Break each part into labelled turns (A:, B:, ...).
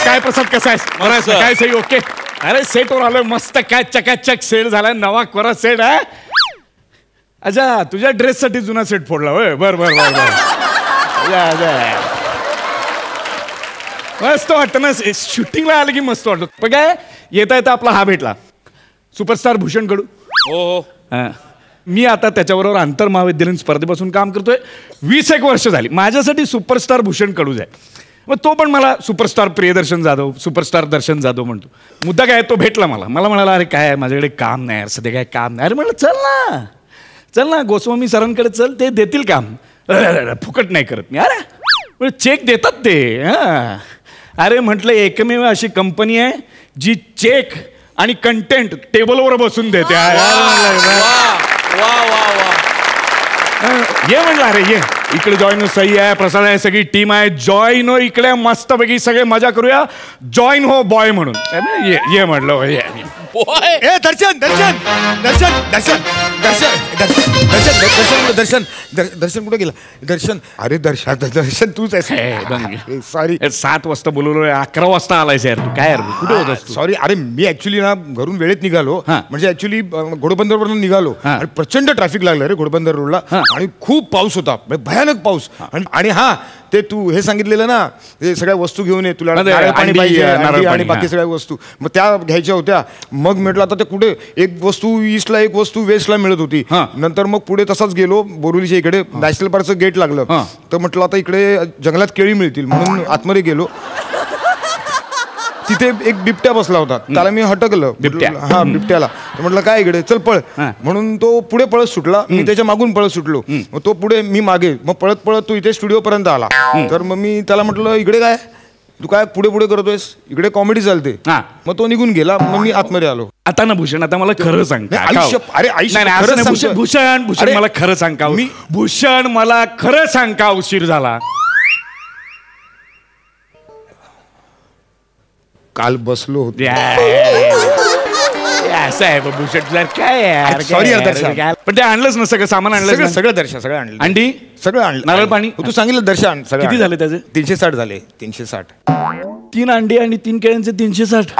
A: काय प्रसाद कसा आहेस? काय सही ओके? अरे सेटवर आलोय मस्त काय चकाचक सेट झालाय नवा कोरा सेट आहे. अच्छा तुझ्या ड्रेससाठी जुना सेट फोडला होय. बर बर बर बर मस्त वाटतं ना शूटिंगला आलं की मस्त वाटतं. पण काय येता येता आपला हा भेटला सुपरस्टार भूषण कडू.
B: हो
A: मी आता त्याच्याबरोबर आंतर महाविद्यालयीन स्पर्धेपासून काम करतोय. 21 वर्ष झाली. माझ्यासाठी सुपरस्टार भूषण कडूच आहे. मग तो पण मला सुपरस्टार प्रियदर्शन जाधव सुपरस्टार दर्शन जाधव म्हणतो. मुद्दा काय तो भेटला मला म्हणाला अरे काय माझ्याकडे काम नाही यार सध्या काय काम नाही. अरे म्हटलं चल ना गोस्वामी सरांकडे चल ते देतील काम. फुकट नाही करत मी. अरे चेक देतात ते. अरे म्हटलं एकमेव अशी कंपनी आहे जी चेक आणि कंटेंट टेबलवर बसून देते. ये म्हणलं अरे ये इकडे जॉईन हो. सही आहे प्रसाद आहे सगळी टीम आहे. जॉईन हो इकडे मस्तपैकी सगळे मजा करूया. जॉईन हो बॉय म्हणून ये म्हटलं
C: दर्शन दर्शन दर्शन दर्शन दर्शन दर्शन दर्शन कुठे गेला? दर्शन अरे दर्शन तूच आहे. सॉरी
A: 7 वाजता बोलवलोय 11 वाजता आलायस यार तू. काय यार कुठे होतास?
C: सॉरी अरे मी ऍक्च्युली ना घरून वेळेत निघालो. म्हणजे ऍक्च्युली घोडबंदरवरून निघालो आणि प्रचंड ट्रॅफिक लागलं रे घोडबंदर रोडला. आणि खूप पाऊस होता भयानक पाऊस. आणि हा ते तू हे सांगितलेलं ना ते सगळ्या वस्तू घेऊन ये तुला पाणी पाहिजे आणि बाकी सगळ्या वस्तू मग त्या घ्यायच्या होत्या. मग म्हटलं आता ते कुठे एक वस्तू ईस्टला एक वस्तू वेस्टला मिळत होती. नंतर मग पुढे तसाच गेलो बोरिवलीच्या इकडे नॅशनल पार्कचं गेट लागलं. तर म्हटलं आता इकडे जंगलात केळी मिळतील म्हणून आतमध्ये गेलो. तिथे एक बिबट्या बसला होता. त्याला मी हटकलं बिबट्याला. म्हटलं काय इकडे चल पळ म्हणून तो पुढे पळत सुटला. मी त्याच्या मागून पळत सुटलो. मग तो पुढे मी मागे. मग पळत पळत तो इथे स्टुडिओ पर्यंत आला. तर मग मी त्याला म्हटलं इकडे काय तू काय पुढे पुढे करतोयस इकडे कॉमेडी चालते. मग तो निघून गेला. मग मी आतमध्ये आलो.
A: आता ना भूषण आता मला खरं सांग.
C: अरे
A: भूषण मला खरं सांग का? भूषण मला खरं सांग का उशीर झाला?
C: काल बसलो होतो.
A: असं आहे भूषण काय यार.
C: सॉरी दर्शन
A: पण ते आणलंच ना सगळं सामान आणलं
C: सगळं दर्शन सगळं आणलं.
A: अंडी
C: सगळं आणलं.
A: नारळ पाणी
C: तू सांगितलं दर्शन
A: किती झाले त्याचे?
C: 360 झाले. 360
A: 3 अंडी आणि 3 केळ्यांचे 360.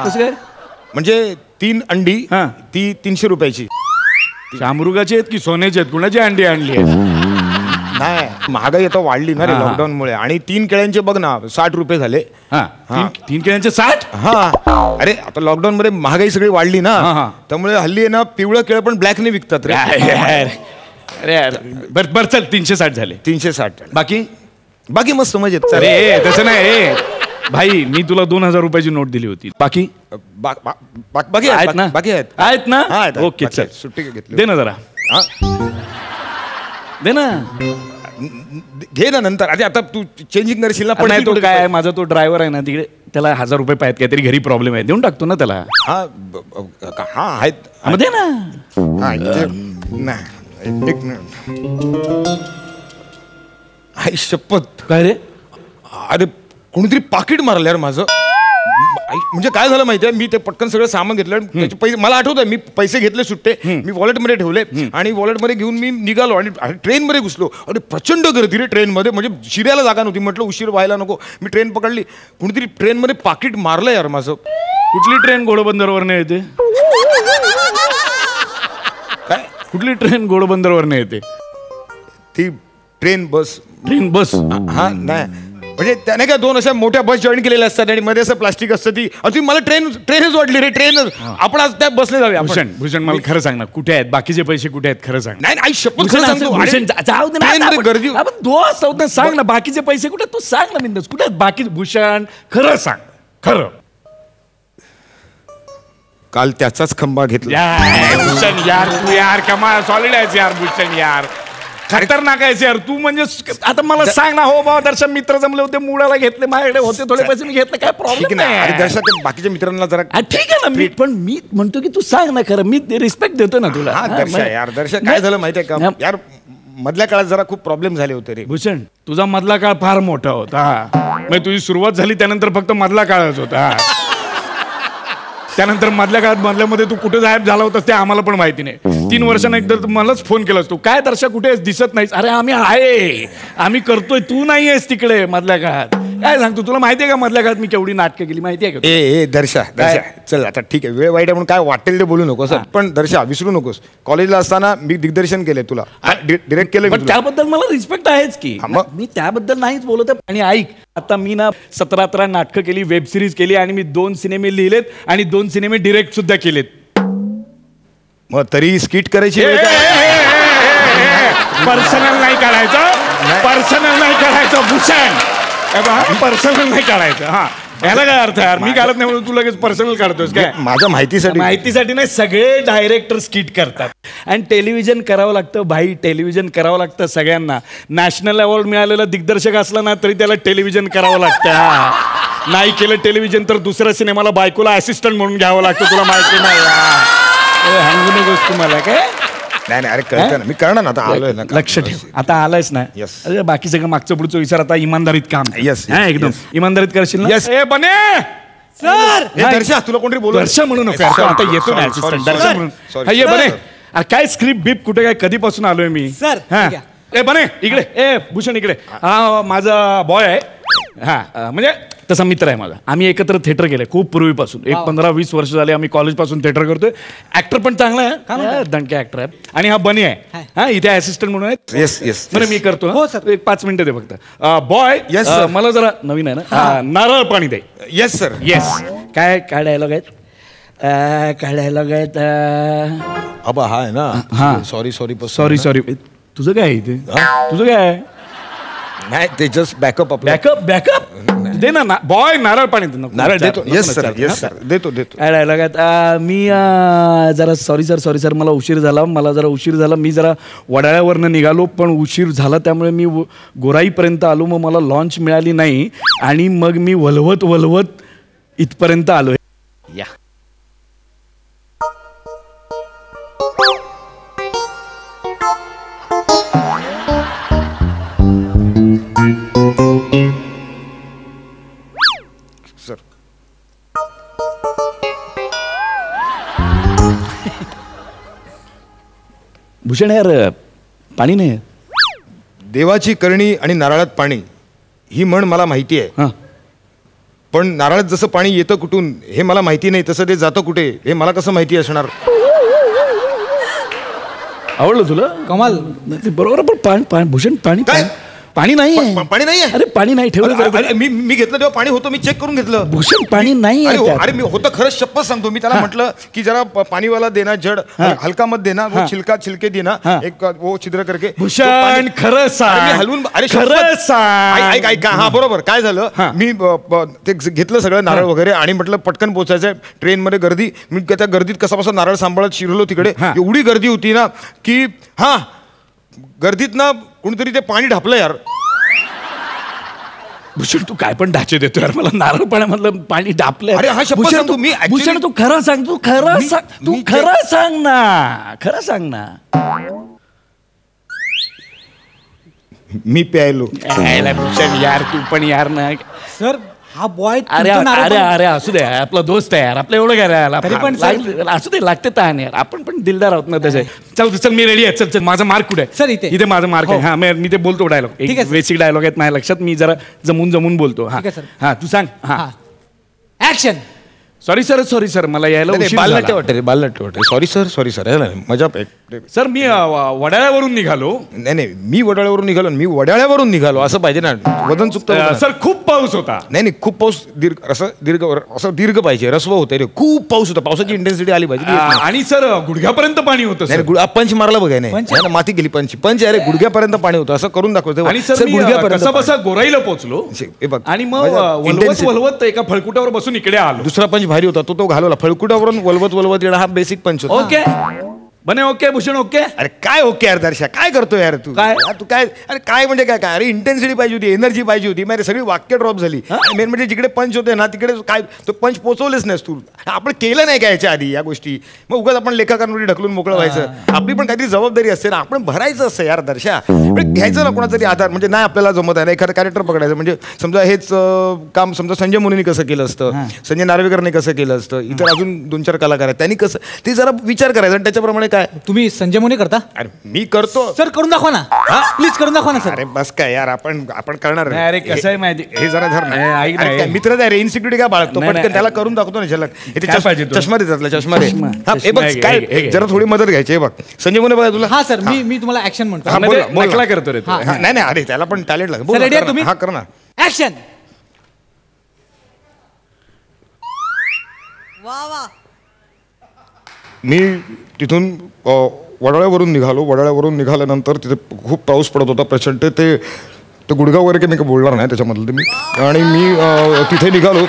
A: कसं काय
C: म्हणजे 3 अंडी ती 300 रुपयाची.
A: शामरुगाची आहेत की सोन्याची आहेत? कुणाची अंडी आणली आहे?
C: नाही महागाई आता वाढली ना रे लॉकडाऊन मुळे. आणि 3 केळ्यांचे बघ ना 60 रुपये झाले.
A: 3 केळ्यांचे 60.
C: अरे आता लॉकडाऊन मध्ये महागाई सगळी वाढली ना त्यामुळे हल्ली आहे ना पिवळं केळ पण ब्लॅकने विकतात रे.
A: अरे यार बर चल 360 झाले.
C: 360
A: बाकी
C: मस्त मजेत.
A: अरे तसं नाही भाई मी तुला 2000 रुपयाची नोट दिली होती. बाकी
C: बाकी आहेत ना? बाकी
A: आहेत ना? ओके चल
C: सुट्टी घेतली.
A: दे ना जरा दे ना.
C: घे ना नंतर. आता तू चेंजिंग करशील ना.
A: पण नाही तो काय माझा तो ड्रायव्हर आहे ना तिकडे त्याला 1000 रुपये पाहिजे काहीतरी घरी प्रॉब्लेम आहे देऊन टाकतो ना त्याला.
C: आहेत
A: दे ना.
C: एक मिनिट आई शपथ.
A: काय रे?
C: अरे कोणीतरी पाकिट मारलं यार माझं. म्हणजे काय झालं माहितीये मी ते पटकन सगळं सामान घेतलं. त्याचे पैसे मला आठवतंय मी पैसे घेतले सुट्टे मी वॉलेटमध्ये ठेवले आणि वॉलेटमध्ये घेऊन मी निघालो आणि ट्रेनमध्ये घुसलो. अरे प्रचंड गर्दी रे ट्रेनमध्ये. म्हणजे शिरायला जागा नव्हती. म्हटलं उशीर व्हायला नको. मी ट्रेन पकडली. कुणीतरी ट्रेनमध्ये पाकिट मारलं यार माझं.
A: कुठली ट्रेन घोडबंदरवरनं येते?
C: काय
A: कुठली ट्रेन घोडबंदरवरनं येते?
C: ती ट्रेन बस. नाही म्हणजे त्याने काय 2 अशा मोठ्या बस जॉईन केलेल्या असतात आणि मध्ये असं प्लास्टिक असतं. ती अजून मला ट्रेनच वाटली रे. ट्रेनच आपण आज त्या बसले जाऊया.
A: भूषण मला खरं सांग ना कुठे आहेत बाकीचे पैसे कुठे आहेत? खरं सांग.
C: नाही शपथ
A: जाऊ दे गर्दी आपण दोस्त आहोत ना. सांग ना बाकीचे पैसे कुठे? तू सांग ना बिंदास कुठे आहेत बाकी? भूषण खरं सांग खरं.
C: काल त्याचाच खंबा घेतला.
A: भूषण यार तू यार कमाल सॉलिड आहेस यार भूषण यार. खतरनाक आहेस यार तू. म्हणजे आता मला सांग ना. हो बाबा दर्शन मित्र जमले होते मुळाला घेतले माझ्याकडे होते थोडे पैसे मी घेतले. काय प्रॉब्लेम नाही.
C: दर्शन बाकीच्या मित्रांना जरा
A: ठीक आहे ना. मी म्हणतो की तू सांग ना खरं. मी रिस्पेक्ट देतो ना तुला.
C: दर्शन काय झालं माहितीये का यार मधल्या काळात जरा खूप प्रॉब्लेम झाले होते रे.
A: भूषण तुझा मधला काळ फार मोठा होता. म्हणजे तुझी सुरुवात झाली त्यानंतर फक्त मधला काळच होता. त्यानंतर मधल्या काळात मधल्यामध्ये तू कुठे गायब झाला होतास ते आम्हाला पण माहिती नाही. 3 वर्षांना एकदा मलाच फोन केलास तू. काय दर्शक कुठे दिसत नाहीस? अरे आम्ही आहे आम्ही करतोय. तू नाही आहेस तिकडे मधल्या काळात. काय सांगतो तुला माहितीये का मधल्या काळात मी केवढी नाटकं केली माहितीये का
C: ए दर्शा चल आता ठीक आहे वेळ वाईट आहे म्हणून काय वाटेल ते बोलू नकोस पण दर्शा विसरू नकोस कॉलेजला असताना मी दिग्दर्शन केलंय तुला डिरेक्ट केलं मी
A: पण
C: तुला.
A: त्याबद्दल मला रिस्पेक्ट आहेच की
C: हा, मग?
A: मी त्याबद्दल नाहीच बोलत आहे. आणि ऐक आता मी ना 17 नाटकं केली वेब सिरीज केली आणि मी 2 सिनेमे लिहिलेत आणि 2 सिनेमे डिरेक्ट सुद्धा केलेत.
C: मग तरी स्किट करायची वेळ काय?
A: पर्सनल नाही करायचं पर्सनल नाही करायचं भूषण पर्सनल नाही काढायचं. हा याला काय अर्थ यार मी काढत नाही म्हणून तू लगेच पर्सनल काढतोस काय
C: माझ्या
A: माहितीसाठी नाही सगळे डायरेक्टर स्किट करतात आणि टेलिव्हिजन करावं लागतं भाई टेलिव्हिजन करावं लागतं सगळ्यांना. नॅशनल अवॉर्ड मिळालेला दिग्दर्शक असला ना तरी त्याला टेलिव्हिजन करावं लागतं. हा नाही केलं टेलिव्हिजन तर दुसऱ्या सिनेमाला बायकोला असिस्टंट म्हणून घ्यावं लागतं. तुला माहिती नाही हंगू नकोस तुम्हाला काय
C: नाही अरे कळतं ना मी करणार ना आता आलोय ना
A: लक्ष ठेव आता आलायस ना
C: Yes.
A: अरे बाकी सगळं मागचं पुढचं विचार आता इमानदारीत काम कर.
C: Yes,
A: हा, एकदम
C: yes.
A: इमानदारीत करशील ना
C: Yes.
A: ए बने
B: सर
C: ए, दर्शा तुला कोणतरी बोलू
A: दर्शा म्हणू नका
C: Sorry,
A: आता येतो
C: sorry,
A: ना
C: sorry,
A: assistant.
C: sorry,
A: दर्शा
C: sorry.
A: म्हणून
C: Sorry.
A: हा, ये बने
B: Sir.
A: अरे काय स्क्रिप्ट बीप कुठे काय कधीपासून आलोय मी
B: Sir,
A: हा.
B: ठीक
A: ए बने इकडे ए भूषण इकडे हा माझा बॉय आहे हा म्हणजे तसा मित्र आहे माझा. आम्ही एकत्र थिएटर केलंय खूप पूर्वीपासून 15-20 वर्ष झाले आम्ही कॉलेजपासून थिएटर करतोय. ऍक्टर पण चांगला आहे दणके ऍक्टर आहे आणि हा बनी आहे हा इथे असिस्टंट म्हणून आहे.
C: येस येस
A: बरं मी करतो
B: हो, sir.
A: एक 5 मिनिटं दे फक्त. Boy
C: Yes, sir.
A: मला जरा नवीन आहे ना नारळ पाणी दे.
C: येस सर
A: येस काय काय डायलॉग आहेत काय डायलॉग आहेत
C: अबा हा आहे
A: हा.
C: ना सॉरी
A: सॉरी तुझं काय आहे इथे तुझं काय आहे
C: नाही ते जस्ट बॅकअप आपलं
A: बॅकअप दे ना बॉय नारळ पाणी दे नको.
C: नारळ देतो
A: नको
C: येस
A: ना,
C: सर
A: चालतं.
C: येस सर देतो
A: काय डायलॉग आहेत मी जरा सॉरी सर मला उशीर झाला मी जरा वडाळ्यावरनं निघालो पण उशीर झाला त्यामुळे मी गोराईपर्यंत आलो मग मला लॉन्च मिळाली नाही आणि मग मी वलवत इथपर्यंत आलोय. या
C: सर
A: भूषण यार पाणी नाही
C: देवाची करणी आणि नारळात पाणी ही म्हण मला माहिती आहे
A: हां
C: पण नारळात जसं पाणी येतं कुठून हे मला माहिती नाही तसं ते जातं कुठे हे मला कसं माहिती असणार.
A: आवडलं तुला
B: कमाल
A: ते बरोबर पण पाणी भूषण पाणी
C: काय?
A: पाणी नाही
C: पाणी नाहीये
A: अरे पाणी नाही ठेवलं जरा.
C: अरे, मी घेतलं तेव्हा पाणी होतं मी चेक करून घेतलं.
A: भूषण पाणी नाही
C: अरे
A: आहे त्यात.
C: अरे मी होतं खरंच शपथ सांगतो मी त्याला म्हटलं की जरा पाणीवाला देना जड हलका मत देना वो छिलके देना एक वो छिद्र करके तो
A: भूषण
C: पाणी-
A: खरं
C: अरे
A: सांग
C: मी हलवून अरे
A: खरं
C: शपथ.
A: सांग
C: ऐक ऐक हा बरोबर काय झालं मी ते घेतलं सगळं नारळ वगैरे आणि म्हटलं पटकन पोचायचंय ट्रेनमध्ये गर्दी मी त्या गर्दीत कसा बसा नारळ सांभाळत शिरलो तिकडे एवढी गर्दी होती ना की हा गर्दीत ना कोणीतरी ते पाणी ढापलं यार.
A: भूषण तू काय पण ढाचे देतो यार मला नारळ पाण्यामधलं पाणी डापलंय.
C: अरे, हा शपथ
A: भूषण,
C: सांगतो
A: तू-
C: मी actually-
A: भूषण तू खरं सांग तू खरं
C: मी-
A: सांग तू
C: मी-
A: खरं सांग ना खरं सांग ना
C: मी प्यायलो.
A: यायला भूषण यार तू पण यार ना
B: सर हा बॉय
A: अरे अरे अरे असू दे आपला दोस्त आहे यार आपलं एवढं काय राहिला
B: तरी पण
A: असू दे लागते ताण यार आपण पण दिलदार आहोत ना त्याचे. चल मी रेडी आहे चल माझा मार्क कुठे आहे
B: सर, इथे.
A: माझा मार्क आहे हा मी ते बोलतो डायलॉग
B: ठीक आहे,
A: एक
B: सर.
A: बेसिक डायलॉग आहेत माझ्या लक्षात मी जरा जमून बोलतो हा
B: ठीक आहे, सर.
A: हा तू सांग हा
B: ऍक्शन
A: सॉरी सर मला यायला उशीर
C: बालनाट्य
A: झाला.
C: वाटते रे बालनाट्य वाटते सॉरी सर मजा
A: सर मी वडाळ्यावरून निघालो
C: नाही मी वडाळ्यावरून निघालो मी वडाळ्यावरून निघालो असं पाहिजे ना वजन चुकतं
A: सर खूप पाऊस होता.
C: नाही खूप पाऊस असं दीर्घ पाहिजे रस्व होते रे खूप पाऊस होता पावसाची इंटेन्सिटी आली पाहिजे ती येत नाही.
A: आणि सर गुडघ्यापर्यंत पाणी होतं
C: नाही
A: सर.
C: रे, पंच मारला बघाय नाही माती गेली पंच अरे गुडघ्यापर्यंत पाणी होतं असं करून दाखवतो
A: आणि सर मी कसा बसा गोराईला पोहोचलो
C: हे बघ,
A: आणि मग
C: माझ्या intensity-
A: वलवत एका फळकुटावर बसून इकडे आलो.
C: दुसरा पंच भारी होता तो घालवला फळकुटावरून वलवत येणं हा बेसिक पंच होता.
A: ओके बने ओके भूषण ओके.
C: अरे काय ओके यार दर्शा काय करतो यार तू
A: काय?
C: यार, तू काय अरे काय म्हणजे काय काय अरे इंटेन्सिटी पाहिजे होती एनर्जी पाहिजे होती माझी सगळी वाक्य ड्रॉप झाली मेन म्हणजे जिकडे पंच होते ना तिकडे काय तो पंच पोचवलेच नाहीस तू आपण केलं नाही का याच्या आधी या गोष्टी मग उगाच आपण लेखाकांवर ढकलून मोकळं व्हायचं आपली पण काहीतरी जबाबदारी असते ना आपण भरायचं असतं यार दर्शा म्हणजे घ्यायचं ना कोणाचा तरी आधार म्हणजे नाही आपल्याला जमत आहे ना एखादं कॅरेक्टर पकडायचं म्हणजे समजा हेच काम समजा संजय मुनीने कसं केलं असतं संजय नार्वेकरने कसं केलं असतं इतर अजून 2-4 कलाकार आहेत त्यांनी कसं ते जरा विचार करायचा आणि त्याच्याप्रमाणे काय
B: तुम्ही संजय मोने करता
C: अरे मी करतो
B: सर करून दाखवा ना प्लीज करून दाखवा ना सर
C: अरे बस काय यार आपण करणार
A: नाही, अरे, कसं आहे माहिती-
C: हे जरा धर ना.
A: नाही, ऐक ना,
C: अरे, काय
A: हे-
C: मित्रच आहे रे इन्सिक्युरिटी काय बाळगतो
A: नाही,
C: पटकन
A: नाही,
C: त्याला करून दाखवतो ना झलक इथे
A: काय पाहिजे तुला?
C: चष्मा देतात चष्मा दे
A: चष्मा.
C: हा, हे बघ
A: चष्मा
C: काय
A: हे घे.
C: जरा थोडी मदत घ्यायची हे बघ संजय मोने बघा तुला
B: हा सर मी तुम्हाला ऍक्शन म्हणतो
C: हा,
A: मध्ये
C: बोल, बोल.
A: नकला करतो रे तू.
C: हा, नाही नाही अरे त्याला पण टॅलेंट लागेल बोल
B: Sir,
C: ना,
B: ready आहे
C: कर ना.
B: तुम्ही?
C: हा कर ना
B: ऍक्शन
D: वा वा
C: मी तिथून वडाळ्यावरून निघाल्यानंतर तिथे खूप पाऊस पडत होता प्रचंड ते गुडगाव वगैरे काही मी काही बोलणार नाही त्याच्यामधलं ते मी आणि मी तिथे निघालो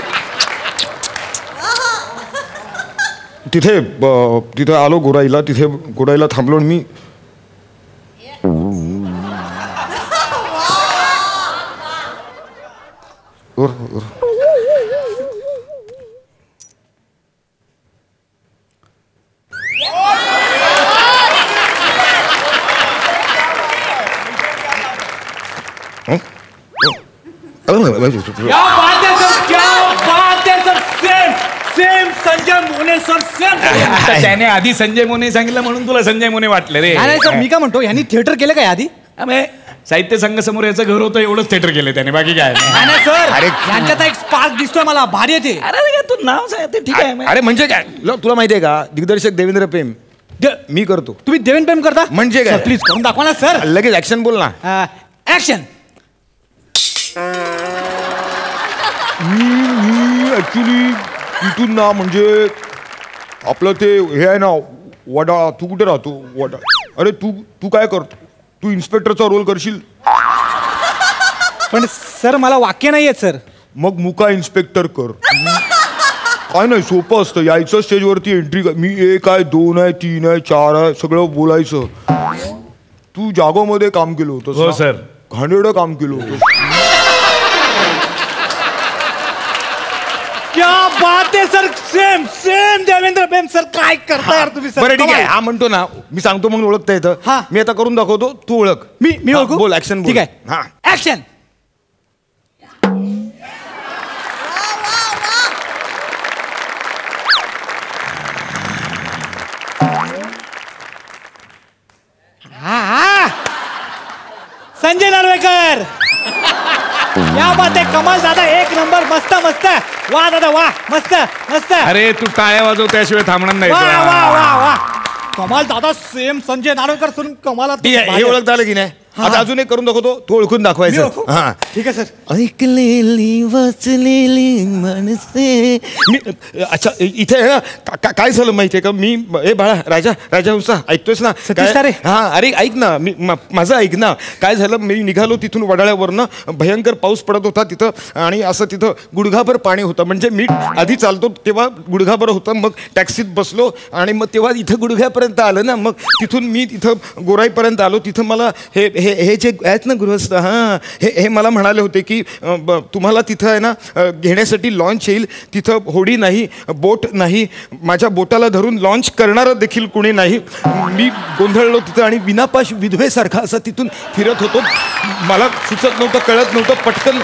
C: तिथे आलो गोराईला थांबलो आणि मी
B: क्या बात है सर क्या बात है सर सेम संजय मोने सर सेम
A: आता त्याने आधी संजय मोने सांगितलं म्हणून तुला संजय मोने वाटलं रे
B: नाही सर मी काय म्हणतो यांनी थिएटर केलं काय आधी
A: अबे, साहित्य संघ समोर याचं घर होतं एवढंच थिएटर केलं त्याने बाकी काय नाही.
B: नाही सर
C: अरे,
B: यांच्यात एक स्पार्क दिसतोय मला भारी येते
A: अरे तू नाव सांग ते ठीक आहे
C: अरे म्हणजे काय तुला माहितीये का दिग्दर्शक देवेंद्र प्रेम मी करतो
B: तुम्ही देवेन प्रेम करता
C: म्हणजे काय?
B: प्लीज करून दाखवा ना सर
C: लगेच ऍक्शन बोल ना
B: ऍक्शन
C: ऍक्च्युली तिथून ना म्हणजे आपलं ते हे आहे ना वडाळा तू कुठे राहतो वडाळा अरे तू काय करतो तू इन्स्पेक्टरचा रोल करशील
B: पण सर मला वाक्य नाही येत सर
C: मग मुका इन्स्पेक्टर कर काय नाही सोपं असतं यायचं स्टेजवरती एंट्री मी 1 आहे 2 आहे 3 आहे 4 आहे सगळं बोलायचं तू जागोमध्ये काम केलं होतं
A: हो, sir.
C: घाणेरडं काम केलं होतं
B: क्या बात है सर सेम देवेंद्र प्रेम सर काय करता यार तुम्ही सर
C: बरं ठीक आहे हा म्हणतो ना मी सांगतो म्हणून ओळखता येतं
B: हा.
C: मी आता करून दाखवतो तू ओळख
B: मी
C: हा,
B: ओळखू
C: बोल ऍक्शन
B: ठीक आहे
C: हा
B: ऍक्शन संजय नार्वेकर क्या बात है कमाल दादा एक नंबर मस्त मस्त वाह दादा वाह मस्त मस्त
A: अरे तू टाळ्या वाजव त्याशिवाय थांबणार नाही
B: वाह
A: तुला.
B: वाह वाह वाह कमाल दादा सेम संजय नार्वेकर सुन कमाल
C: ठीक आहे हे ओळखता आलं की नाही आता अजून एक करून दाखवतो तू ओळखून दाखवायचं हा
B: ठीक आहे सर
C: ऐकलेली वाचलेली मनसे मी अच्छा इथे आहे ना काय झालं माहितीये का मी ए बाळा राजा हुसा ऐकतोयस ना
B: सतीश
C: काय-
B: तारे.
C: हा अरे ऐक ना माझं ऐक ना काय झालं मी निघालो तिथून वडाळ्यावरनं भयंकर पाऊस पडत होता तिथं आणि असं तिथं गुडघाभर पाणी होतं म्हणजे मी आधी चालतो तेव्हा गुडघाभर होतं मग टॅक्सीत बसलो आणि मग तेव्हा इथं गुडघ्यापर्यंत आलं ना मग तिथून मी तिथं गोराईपर्यंत आलो तिथं मला हे जे आहेत ना गृहस्थ हां हे मला म्हणाले होते की तुम्हाला तिथं आहे ना घेण्यासाठी लॉन्च येईल तिथं होडी नाही बोट नाही माझ्या बोटाला धरून लॉन्च करणारं देखील कोणी नाही मी गोंधळलो तिथं आणि विनापाश विधवेसारखा असं तिथून फिरत होतो मला सुचत नव्हतं कळत नव्हतं पटकन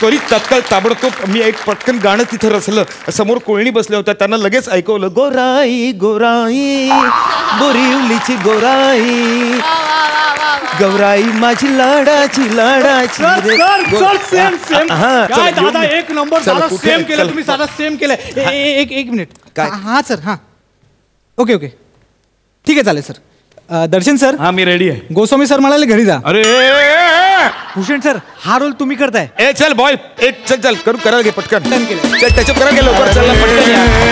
C: त्वरित तात्काळ ताबडतोब मी एक पटकन गाणं तिथं रचलं समोर कोळणी बसल्या होत्या त्यांना लगेच ऐकवलं गोराई गोराई बोरिवलीची गोराई गौराई माझी लाडाची
B: सर
C: रे.
B: सर सेम सेम
C: हा,
B: काय
C: चला,
B: दादा
C: येऊन-
B: एक नंबर
C: चला,
B: दादा
C: कुठे-
B: सेम केलं
C: चला.
B: तुम्ही साधा सेम केलं एक मिनिट
C: काय?
B: हा सर हा ओके ठीक आहे चालेल सर दर्शन सर
A: हा मी रेडी आहे
B: गोस्वामी सर म्हणाले घरी जा
A: अरे
B: भूषण सर हा रोल तुम्ही करताय
C: ए चल बॉय चल करायला घे पटकन
B: Done केलं.
C: चल त्याच्यात करायला गेलो चल ना, पटकन या.